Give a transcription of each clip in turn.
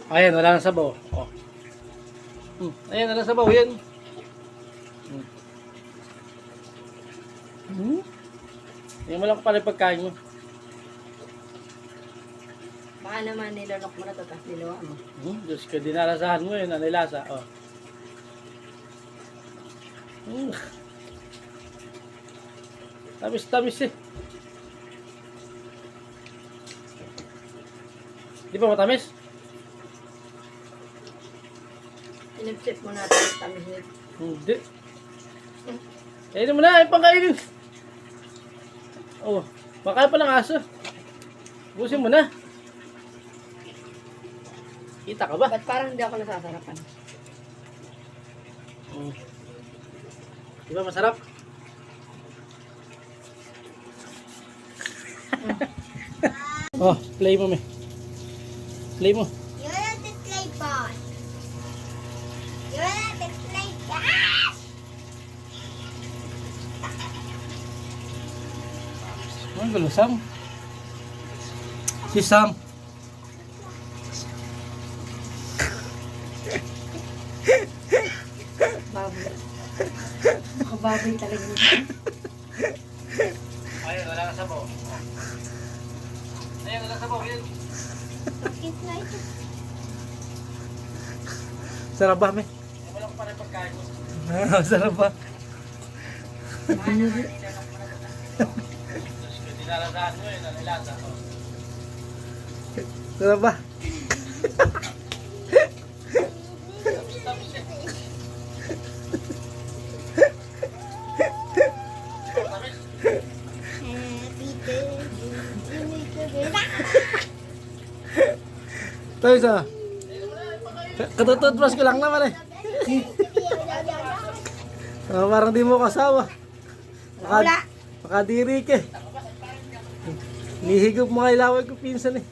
Ayan, wala nang sabaw. Oh. Ayan, wala nang sabaw. Yan. Yung mo lang pala yung pagkain mo. Baka naman nilunok mo na ito, tapos niluwa mo. Diyos ko, dinalasahan mo yun. Ano yung lasa? Oh. Tamis-tamis eh. Di ba matamis? Inipsip mo natin yung tamis nito. Hindi. Kainin mo na, ipangkainin. Oh, baka pa ng aso. Busin mo na. Kita ka ba? Ba't parang hindi ako nasasarapan? Di ba masarap? Oh, play mo, me. Play mo. You want to play ball? You want to play ball? Ang gulo, Sam. Si Sam. Baboy. Makababoy talaga nito. Ayun, wala ka sabaw. Ayun, wala sabaw. Ayun. It's like Sarap ba, me? Wala ko pa rin pagkain mo. Sarap ba? Dinalasahan mo yun, ano yung lasa? Sarap ba? happy birthday. Tayo sa. Katututbrush ko lang naman eh. Parang di mo kasawa. Wala. Makadiri ka eh. Nihigop mo kay laway ko pinsan eh.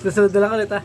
Susunod na lang ulit ah.